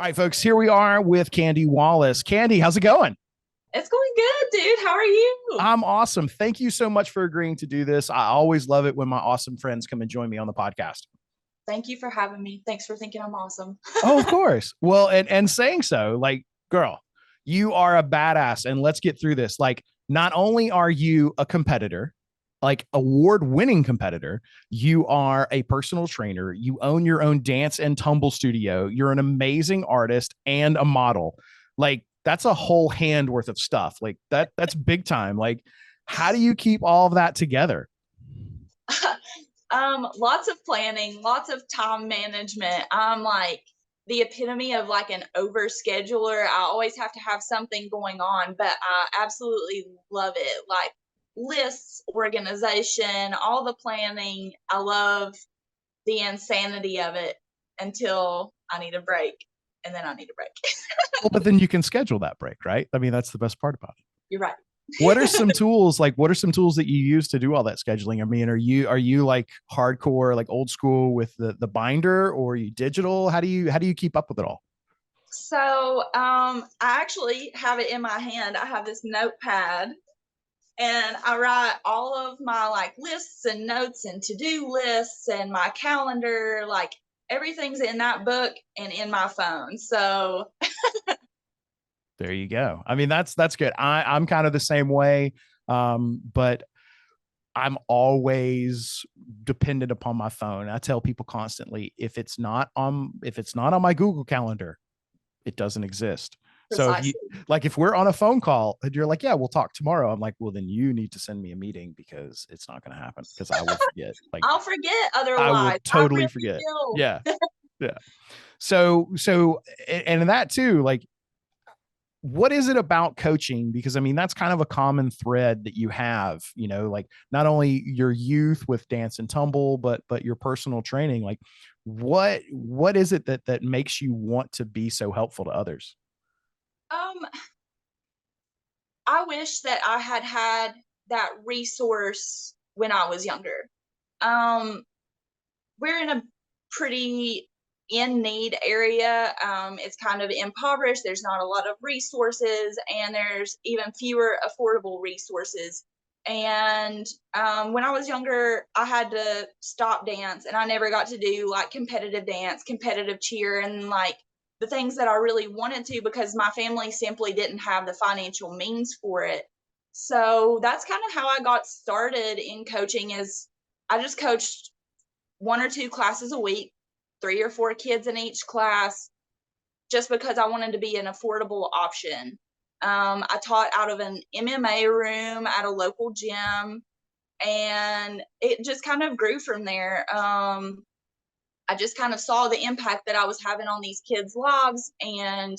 right, folks, here we are with Kandee Wallace. Kandee, how's it going? It's going good, dude. How are you? I'm awesome. Thank you so much for agreeing to do this. I always love it when my awesome friends come and join me on the podcast. Thank you for having me. Thanks for thinking I'm awesome. Oh, of course. Well, and saying so, like, girl, you are a badass. And let's get through this. Like, not only are you a competitor, like award-winning competitor, you are a personal trainer. You own your own dance and tumble studio. You're an amazing artist and a model. Like, that's a whole hand worth of stuff. Like that's big time. Like, how do you keep all of that together? Lots of planning, lots of time management. I'm like the epitome of like an overscheduler. I always have to have something going on, but I absolutely love it. Like lists, organization, all the planning. I love the insanity of it until I need a break, and then I need a break. Well, but then you can schedule that break, right? I mean, that's the best part about it. You're right. What are some tools, like what are some tools that you use to do all that scheduling? I mean, are you like hardcore, like old school with the binder, or are you digital? How do you keep up with it all? So I actually have it in my hand. I have this notepad and I write all of my like lists and notes and to-do lists and my calendar, like everything's in that book and in my phone. So There you go. I mean, that's good. I'm kind of the same way. But I'm always dependent upon my phone. I tell people constantly, if it's not on my Google Calendar, it doesn't exist. So if you precisely. like, if we're on a phone call and you're like, yeah, we'll talk tomorrow. I'm like, well, then you need to send me a meeting because it's not going to happen because I will forget. Like, I'll forget I will otherwise. I totally really forget. will. Yeah. Yeah. So, and in that too, like, what is it about coaching? Because I mean, that's kind of a common thread that you have, like not only your youth with dance and tumble, but your personal training. Like, what is it that makes you want to be so helpful to others? Um, I wish that I had had that resource when I was younger. Um, we're in a pretty in need area. It's kind of impoverished. There's not a lot of resources, and there's even fewer affordable resources. And when I was younger, I had to stop dance, and I never got to do like competitive dance, competitive cheer, and like the things that I really wanted to because my family simply didn't have the financial means for it. So that's kind of how I got started in coaching. Is I just coached one or two classes a week, 3 or 4 kids in each class, just because I wanted to be an affordable option. I taught out of an MMA room at a local gym, and it just kind of grew from there. I just kind of saw the impact that I was having on these kids' lives, and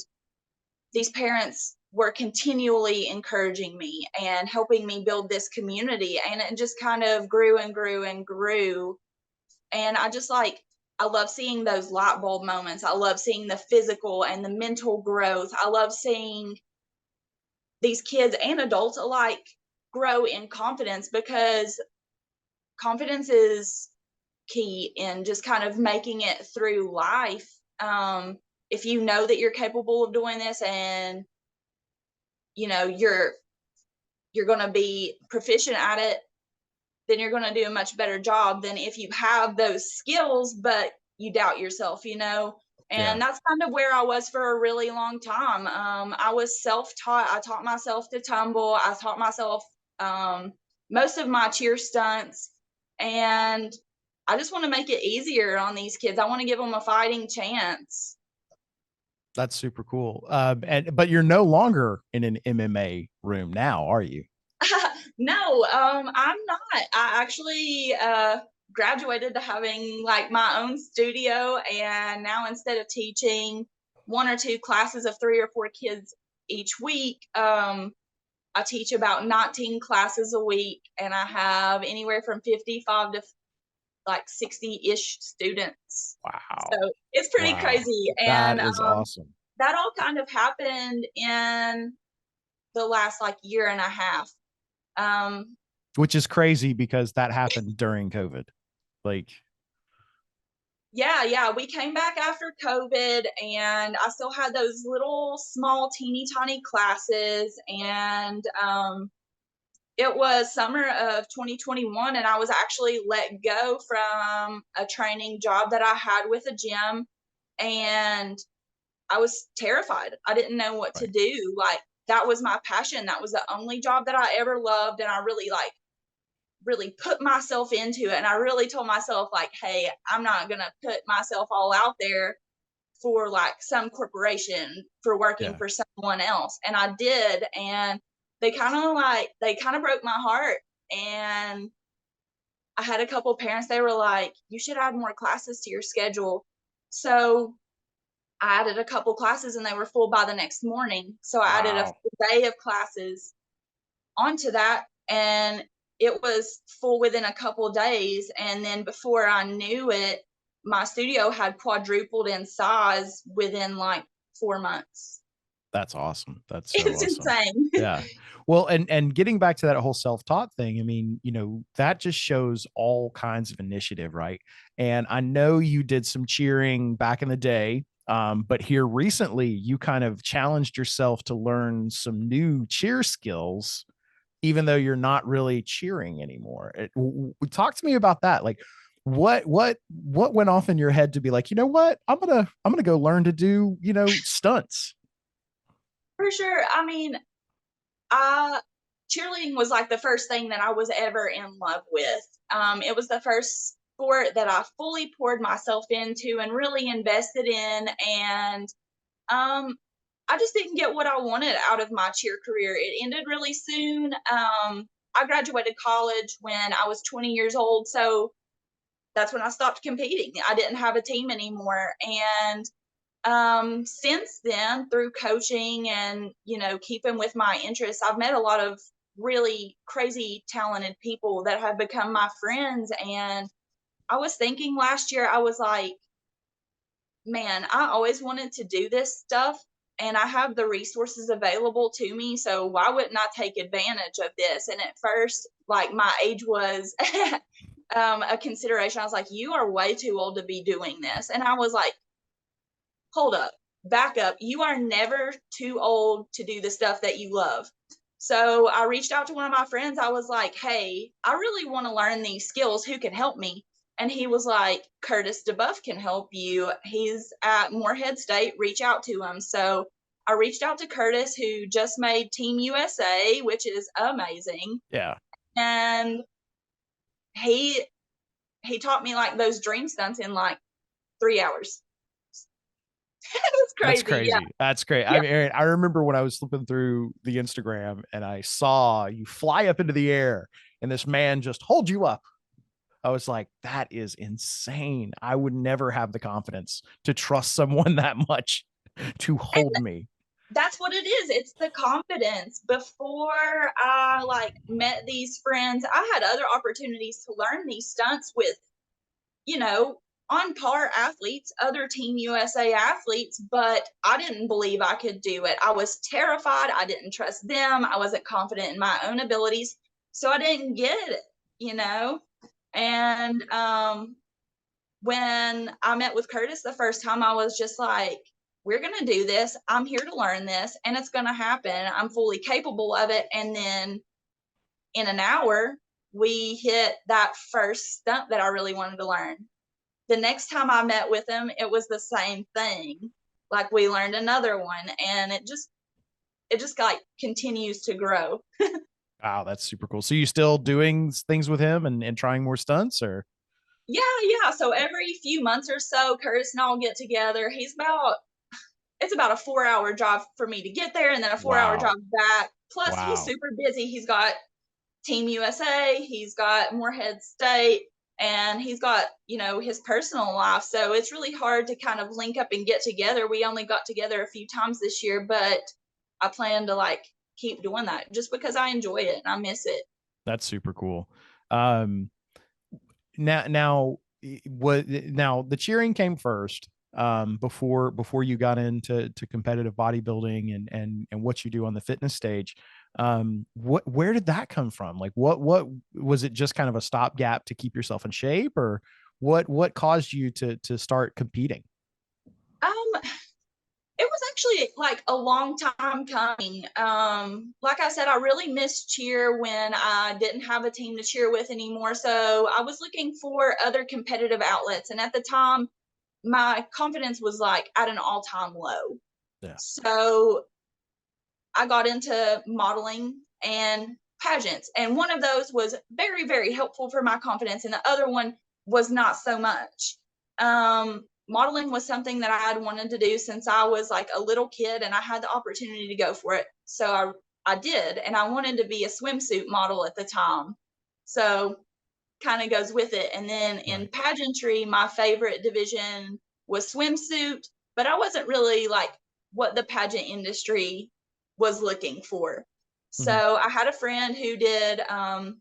these parents were continually encouraging me and helping me build this community. And it just kind of grew and grew and grew, and I love seeing those light bulb moments. I love seeing the physical and the mental growth. I love seeing these kids and adults alike grow in confidence, because confidence is key in just kind of making it through life. If you know that you're capable of doing this, and you know you're going to be proficient at it, then you're going to do a much better job than if you have those skills but you doubt yourself. Yeah. And that's kind of where I was for a really long time. I was self-taught. I taught myself to tumble. I taught myself um, most of my cheer stunts, and I just want to make it easier on these kids. I want to give them a fighting chance. That's super cool. But you're no longer in an MMA room now, are you? No, I'm not. I actually graduated to having like my own studio, and now instead of teaching 1 or 2 classes of 3 or 4 kids each week, I teach about 19 classes a week, and I have anywhere from 55 to like 60-ish students. So Wow. it's pretty Wow. crazy, That and is awesome. that all kind of happened in the last like year and a half. Um, Which is crazy because that happened during COVID. Like, Yeah, we came back after COVID, and I still had those little small teeny tiny classes. And it was summer of 2021, and I was actually let go from a training job that I had with a gym, and I was terrified. I didn't know what to Right. do. Like, that was my passion. That was the only job that I ever loved, and I really put myself into it. And I really told myself, like, hey, I'm not going to put myself all out there for like some corporation for working Yeah. for someone else. And I did. And they kind of broke my heart. And I had a couple of parents, they were like, you should add more classes to your schedule. So I added a couple classes and they were full by the next morning. So I added a Wow. full day of classes onto that, and it was full within a couple of days. And then before I knew it, my studio had quadrupled in size within like 4 months. That's awesome. That's so It's awesome. insane. Yeah. Well, and getting back to that whole self-taught thing, I mean, that just shows all kinds of initiative, right? And I know you did some cheering back in the day, but here recently you kind of challenged yourself to learn some new cheer skills, even though you're not really cheering anymore. Talk to me about that. Like, what went off in your head to be like, you know what, I'm gonna go learn to do stunts. For sure. I mean, I cheerleading was like the first thing that I was ever in love with. It was the first sport that I fully poured myself into and really invested in. And um, I just didn't get what I wanted out of my cheer career. It ended really soon. I graduated college when I was 20 years old. So that's when I stopped competing. I didn't have a team anymore. And since then, through coaching and, keeping with my interests, I've met a lot of really crazy talented people that have become my friends. And I was thinking last year, I was like, man, I always wanted to do this stuff, and I have the resources available to me. So why wouldn't I take advantage of this? And at first, like, my age was a consideration. I was like, you are way too old to be doing this. And I was like, hold up, back up. You are never too old to do the stuff that you love. So I reached out to one of my friends. I was like, hey, I really want to learn these skills. Who can help me? And he was like, Curtis DeBuff can help you. He's at Morehead State. Reach out to him. So I reached out to Curtis, who just made Team USA, which is amazing. Yeah. And he he taught me like those dream stunts in like 3 hours. It's That's crazy. Yeah. crazy. That's great. Yeah. I mean, Aaron, I remember when I was flipping through the Instagram and I saw you fly up into the air and this man just hold you up. I was like, that is insane. I would never have the confidence to trust someone that much to And hold me. that's what it is. It's the confidence. Before I like met these friends, I had other opportunities to learn these stunts with, you know, on par athletes, other Team USA athletes, but I didn't believe I could do it. I was terrified. I didn't trust them. I wasn't confident in my own abilities. So I didn't get it. And when I met with Curtis the first time, I was just like, we're going to do this. I'm here to learn this, and it's going to happen. I'm fully capable of it. And then in an hour, we hit that first stunt that I really wanted to learn. The next time I met with him, it was the same thing. Like, we learned another one, and it just like continues to grow. Wow, that's super cool. So you still doing things with him and trying more stunts or? Yeah. So every few months or so, Curtis and I will get together. It's about a 4 hour drive for me to get there, and then a 4 hour Wow. drive back. Plus, he's Wow. super busy. He's got Team USA, he's got Morehead State, and he's got, his personal life. So it's really hard to kind of link up and get together. We only got together a few times this year, but I plan to like keep doing that just because I enjoy it and I miss it. That's super cool. Um, now what now the cheering came first before you got into competitive bodybuilding and what you do on the fitness stage. Where did that come from? Like what was it, just kind of a stopgap to keep yourself in shape, or What caused you to start competing? Um, it was actually like a long time coming. Like I said, I really missed cheer when I didn't have a team to cheer with anymore. So I was looking for other competitive outlets. And at the time, my confidence was like at an all-time low. Yeah. So I got into modeling and pageants. And one of those was very, very helpful for my confidence. And the other one was not so much. Modeling was something that I had wanted to do since I was like a little kid, and I had the opportunity to go for it. So I did. And I wanted to be a swimsuit model at the time. So kind of goes with it. And then in Right. pageantry, my favorite division was swimsuit, but I wasn't really like what the pageant industry was looking for. Mhm. So I had a friend who did a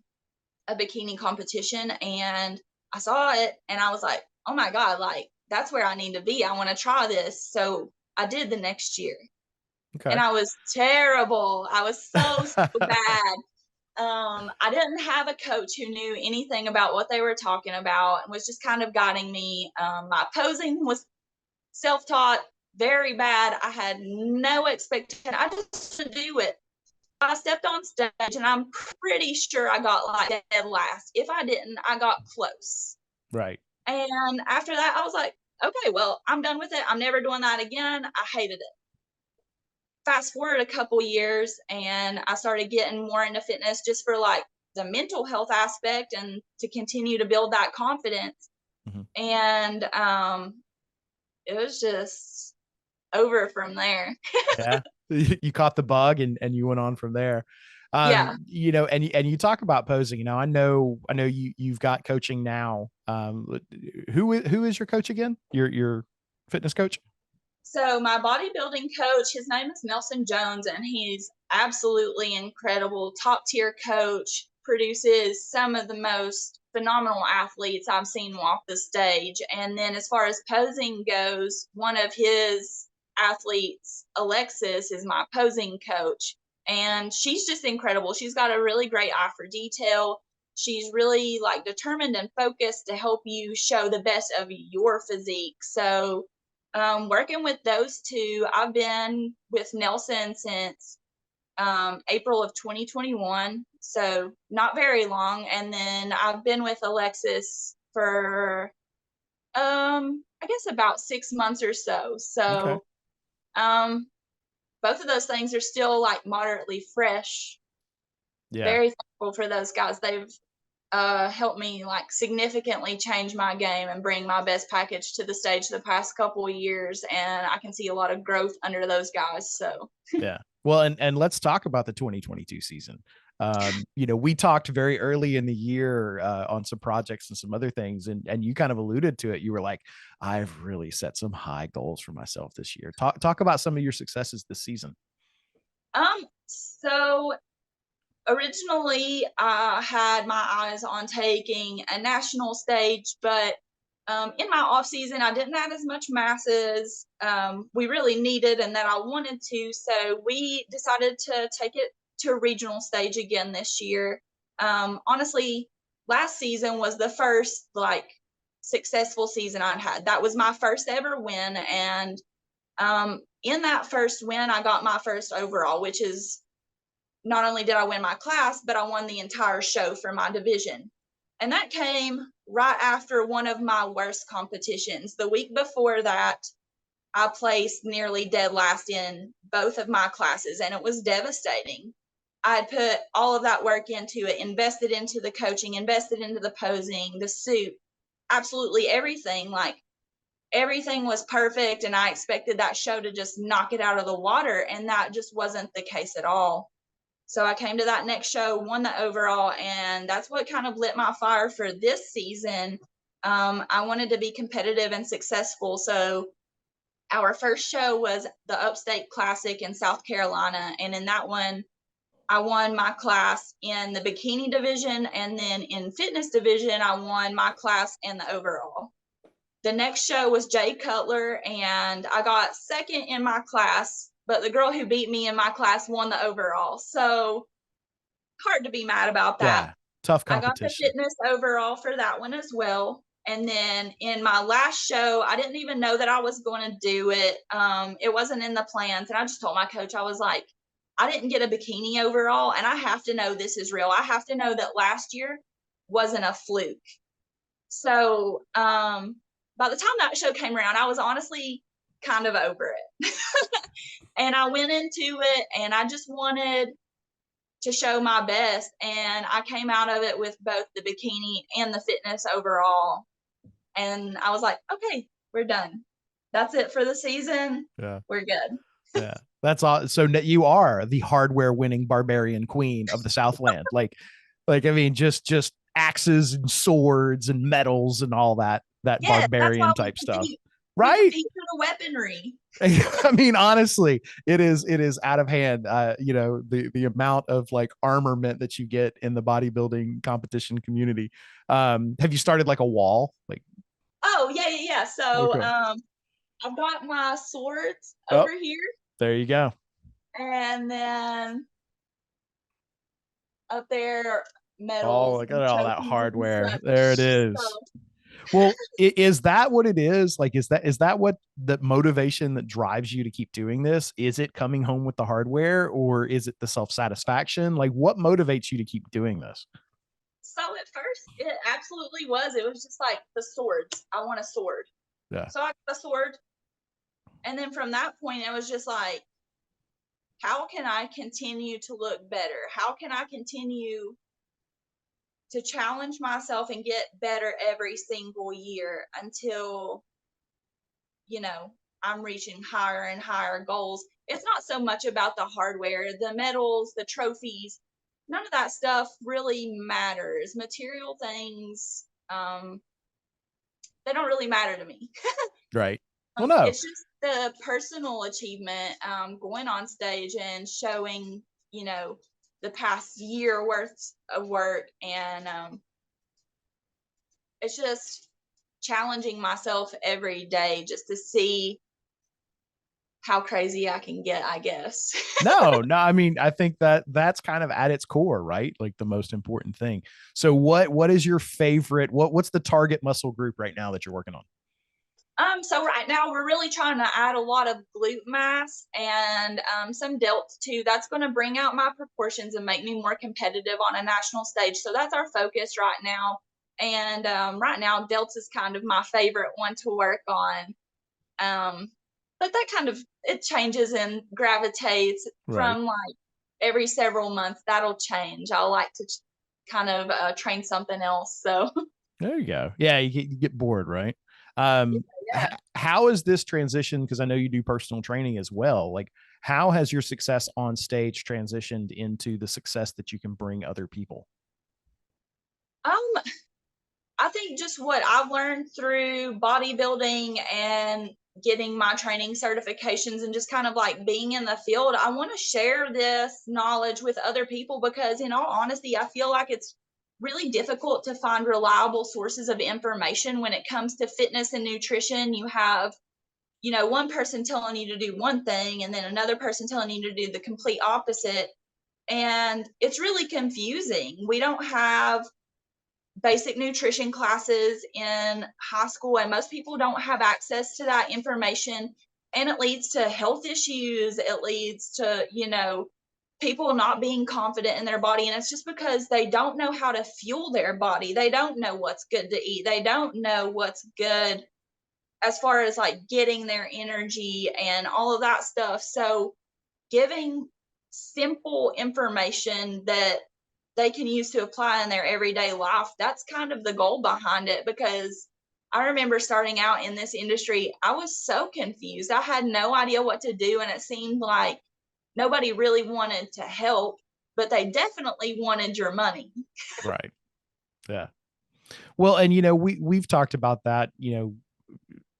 bikini competition, and I saw it and I was like, oh my God, like that's where I need to be. I want to try this. So I did the next year, and Okay. I was terrible. I was so bad. I didn't have a coach who knew anything about what they were talking about and was just kind of guiding me. My posing was self-taught, very bad. I had no expectation. I just to do it. I stepped on stage, and I'm pretty sure I got like dead last. If I didn't, I got close. Right. And after that, I was like, okay, well, I'm done with it. I'm never doing that again. I hated it. Fast forward a couple years, and I started getting more into fitness just for like the mental health aspect and to continue to build that confidence. Mhm. And it was just over from there. Yeah. You caught the bug and you went on from there. Yeah. And you talk about posing. I know you've got coaching now. Who is your coach again? Your fitness coach? So my bodybuilding coach, his name is Nelson Jones, and he's absolutely incredible, top tier coach, produces some of the most phenomenal athletes I've seen walk the stage. And then as far as posing goes, one of his athletes, Alexis, is my posing coach. And she's just incredible. She's got a really great eye for detail. She's really like determined and focused to help you show the best of your physique. So working with those two, I've been with Nelson since April of 2021, so not very long. And then I've been with Alexis for, I guess, about 6 months or so. Okay. So um, both of those things are still like moderately fresh. Yeah. Very thankful for those guys. They've helped me like significantly change my game and bring my best package to the stage the past couple of years, and I can see a lot of growth under those guys. So Yeah. Well, and let's talk about the 2022 season. We talked very early in the year on some projects and some other things, and you kind of alluded to it. You were like, I've really set some high goals for myself this year. Talk about some of your successes this season. so originally I had my eyes on taking a national stage, but in my off season I didn't have as much masses we really needed and that I wanted to. So we decided to take it to a regional stage again this year. Honestly, last season was the first like successful season I'd had. That was my first ever win, and in that first win, I got my first overall, which is not only did I win my class, but I won the entire show for my division. And that came right after one of my worst competitions. The week before that, I placed nearly dead last in both of my classes, and it was devastating. I had put all of that work into it, invested into the coaching, invested into the posing, the suit, absolutely everything. Like everything was perfect, and I expected that show to just knock it out of the water, and that just wasn't the case at all. So I came to that next show, won the overall, and that's what kind of lit my fire for this season. I wanted to be competitive and successful. So our first show was the Upstate Classic in South Carolina. And in that one, I won my class in the bikini division. And then in fitness division, I won my class and the overall. The next show was Jay Cutler, and I got second in my class, but the girl who beat me in my class won the overall. So hard to be mad about that. Yeah. Tough I got the competition. fitness overall for that one as well. And then in my last show, I didn't even know that I was going to do it. It wasn't in the plans. And I just told my coach, I was like, I didn't get a bikini overall, and I have to know this is real. I have to know that last year wasn't a fluke. So by the time that show came around, I was honestly kind of over it. And I went into it and I just wanted to show my best. And I came out of it with both the bikini and the fitness overall. And I was like, okay, we're done. That's it for the season. Yeah. We're good. Yeah. That's all. So you are the hardware winning barbarian queen of the Southland. I mean, just axes and swords and medals and all that Yes, that's why barbarian we type stuff. compete. We Right. compete for the weaponry. I mean, honestly, it is out of hand. The amount of like armament that you get in the bodybuilding competition community. Have you started like a wall? Like, Oh, yeah. So okay. I've got my swords Oh, over here. there you go. And then up there, Oh, medals look at and all that trophies and hardware. such. There it is. So Well, is that what it is? Like, is that what the motivation that drives you to keep doing this? Is it coming home with the hardware, or is it the self-satisfaction? Like, what motivates you to keep doing this? so at first it absolutely was. It was just like the swords. I want a sword. Yeah. So I got a sword. And then from that point it was just like, how can I continue to look better? How can I continue to challenge myself and get better every single year until, I'm reaching higher and higher goals? It's not so much about the hardware, the medals, the trophies. None of that stuff really matters. Material things, they don't really matter to me. Right. Well, no. It's just the personal achievement, going on stage and showing, the past year worth of work. And it's just challenging myself every day just to see how crazy I can get, I guess. No. I mean, I think that's kind of at its core, right? Like the most important thing. So what is your favorite, what's the target muscle group right now that you're working on? So right now we're really trying to add a lot of glute mass and some delts too. That's going to bring out my proportions and make me more competitive on a national stage. So that's our focus right now. And right now, delts is kind of my favorite one to work on. But that kind of, it changes and gravitates Right. from like every several months. That'll change. I like to kind of train something else. So There you go. Yeah, you get bored, right? Um, yeah. how is this transition? Because I know you do personal training as well. Like, how has your success on stage transitioned into the success that you can bring other people? Um, I think just what I've learned through bodybuilding and getting my training certifications and just kind of like being in the field, I want to share this knowledge with other people because, in all honesty, I feel like it's really difficult to find reliable sources of information when it comes to fitness and nutrition. You have, one person telling you to do one thing and then another person telling you to do the complete opposite. And it's really confusing. We don't have basic nutrition classes in high school, and most people don't have access to that information. And it leads to health issues. It leads to, people not being confident in their body. And it's just because they don't know how to fuel their body. They don't know what's good to eat. They don't know what's good as far as like getting their energy and all of that stuff. So giving simple information that they can use to apply in their everyday life, that's kind of the goal behind it. Because I remember starting out in this industry, I was so confused. I had no idea what to do, and it seemed like nobody really wanted to help, but they definitely wanted your money. Right. Yeah. Well, and we've talked about that,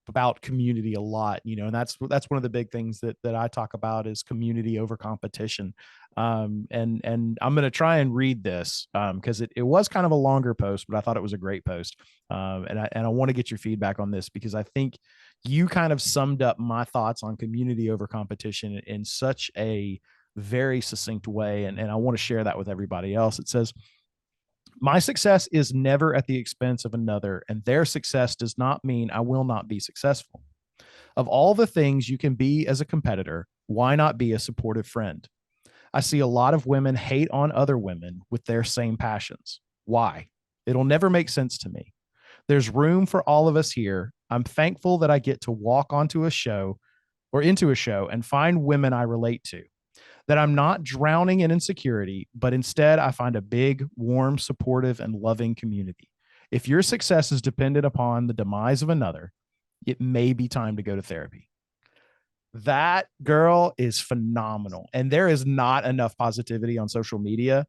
about community a lot, and that's one of the big things that I talk about is community over competition. And I'm going to try and read this because it was kind of a longer post, but I thought it was a great post. And I want to get your feedback on this because I think you kind of summed up my thoughts on community over competition in such a very succinct way. And I want to share that with everybody else. It says, My success is never at the expense of another, and their success does not mean I will not be successful. Of all the things you can be as a competitor, why not be a supportive friend? I see a lot of women hate on other women with their same passions. Why? It'll never make sense to me. There's room for all of us here. I'm thankful that I get to walk onto a show or into a show and find women I relate to, that I'm not drowning in insecurity, but instead I find a big, warm, supportive, and loving community. If your success is dependent upon the demise of another, it may be time to go to therapy. That girl is phenomenal. And there is not enough positivity on social media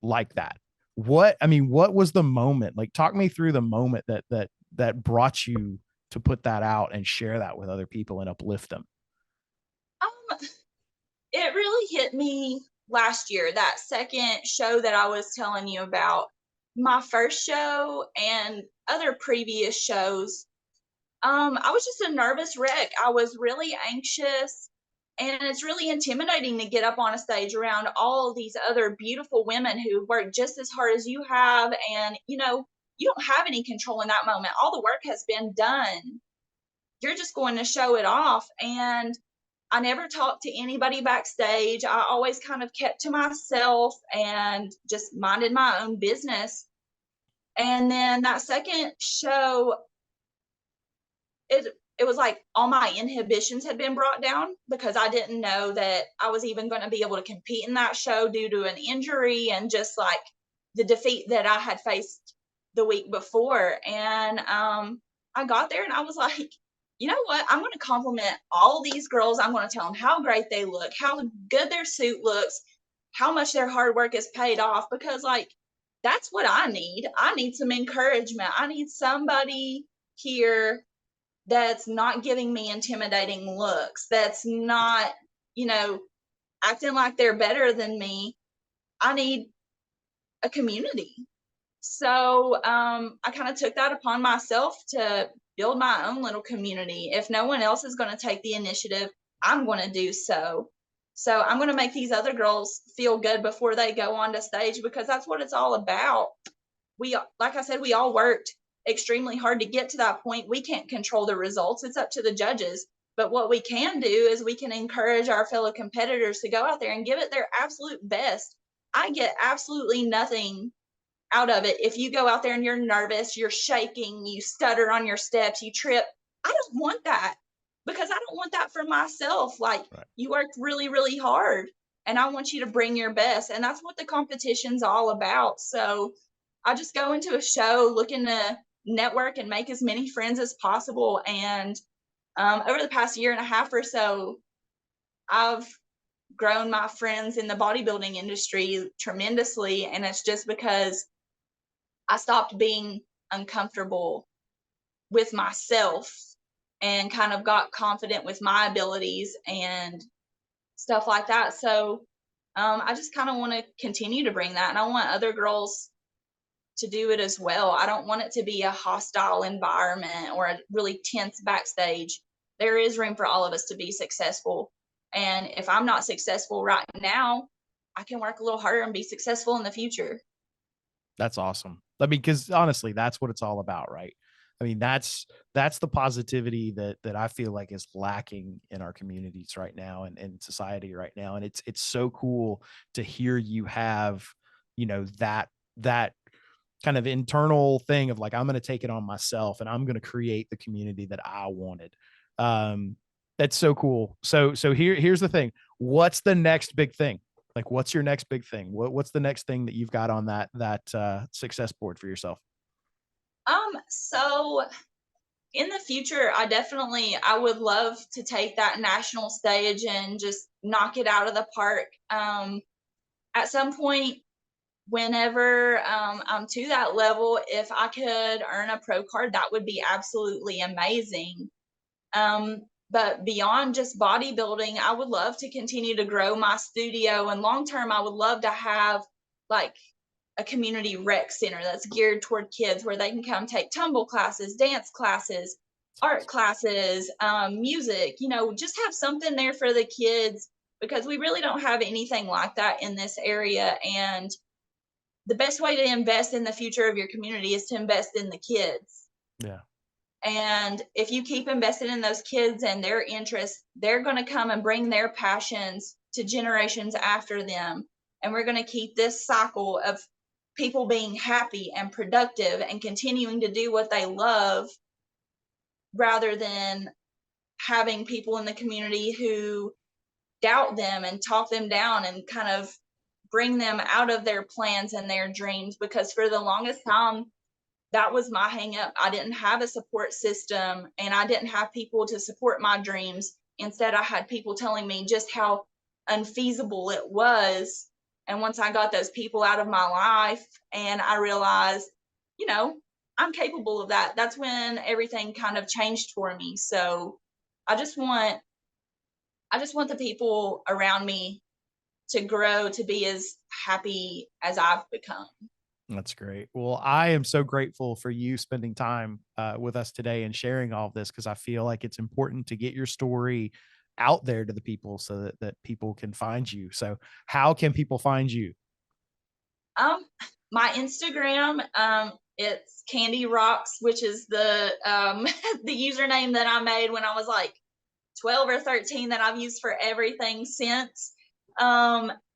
like that. What was the moment? Like, talk me through the moment that brought you to put that out and share that with other people and uplift them. Um, it really hit me last year, that second show that I was telling you about. My first show and other previous shows, I was just a nervous wreck. I was really anxious, and it's really intimidating to get up on a stage around all of these other beautiful women who work just as hard as you have. And, you don't have any control in that moment. All the work has been done. You're just going to show it off. And I never talked to anybody backstage. I always kind of kept to myself and just minded my own business. And then that second show, it was like all my inhibitions had been brought down because I didn't know that I was even going to be able to compete in that show due to an injury and just like the defeat that I had faced the week before. And I got there and I was like, you know what? I'm going to compliment all these girls. I'm going to tell them how great they look, how good their suit looks, how much their hard work is paid off, because like that's what I need. I need some encouragement. I need somebody here that's not giving me intimidating looks, that's not, you know, acting like they're better than me. I need a community. So I kind of took that upon myself to build my own little community. If no one else is going to take the initiative, I'm going to do so. So I'm going to make these other girls feel good before they go on to stage, because that's what it's all about. Like I said, we all worked extremely hard to get to that point. We can't control the results. It's up to the judges. But what we can do is we can encourage our fellow competitors to go out there and give it their absolute best. I get absolutely nothing out of it if you go out there and you're nervous, you're shaking, you stutter on your steps, you trip. I don't want that, because I don't want that for myself. Like, Right. you worked really, really hard, and I want you to bring your best. And that's what the competition's all about. So I just go into a show looking to network and make as many friends as possible. And over the past year and a half or so, I've grown my friends in the bodybuilding industry tremendously. And it's just because I stopped being uncomfortable with myself and kind of got confident with my abilities and stuff like that. So I just kind of want to continue to bring that. And I want other girls to do it as well. I don't want it to be a hostile environment or a really tense backstage. There is room for all of us to be successful. And if I'm not successful right now, I can work a little harder and be successful in the future. That's awesome. I mean, because honestly, that's what it's all about, right? I mean, that's the positivity that I feel like is lacking in our communities right now and in society right now. And it's so cool to hear you have, that kind of internal thing of like, I'm going to take it on myself and I'm going to create the community that I wanted. Um, that's so cool. So here's the thing. What's the next big thing? Like, what's your next big thing? What's the next thing that you've got on that success board for yourself? So in the future, I would love to take that national stage and just knock it out of the park. At some point, whenever I'm to that level, if I could earn a pro card, that would be absolutely amazing. But beyond just bodybuilding, I would love to continue to grow my studio. And long term, I would love to have like a community rec center that's geared toward kids, where they can come take tumble classes, dance classes, art classes, music, just have something there for the kids, because we really don't have anything like that in this area. And the best way to invest in the future of your community is to invest in the kids. Yeah. And if you keep investing in those kids and their interests, they're going to come and bring their passions to generations after them. And we're going to keep this cycle of people being happy and productive and continuing to do what they love, rather than having people in the community who doubt them and talk them down and kind of bring them out of their plans and their dreams. Because for the longest time, that was my hang up. I didn't have a support system, and I didn't have people to support my dreams. Instead, I had people telling me just how unfeasible it was. And once I got those people out of my life and I realized, you know, I'm capable of that, that's when everything kind of changed for me. So I just want the people around me to grow to be as happy as I've become. That's great. Well, I am so grateful for you spending time with us today and sharing all of this, because I feel like it's important to get your story out there to the people so that people can find you. So how can people find you? My Instagram, it's Kandee Rocks, which is the the username that I made when I was like 12 or 13 that I've used for everything since.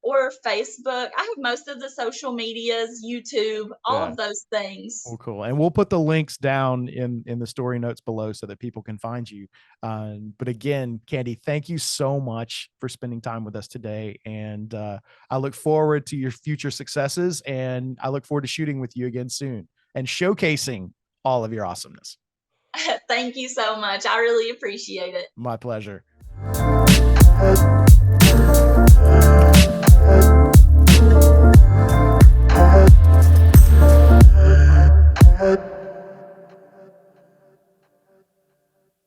Or Facebook. I have most of the social medias, YouTube, all Yeah. of those things. Well, cool. And we'll put the links down in the story notes below so that people can find you. But again, Kandee, thank you so much for spending time with us today. And I look forward to your future successes. And I look forward to shooting with you again soon and showcasing all of your awesomeness. Thank you so much. I really appreciate it. My pleasure.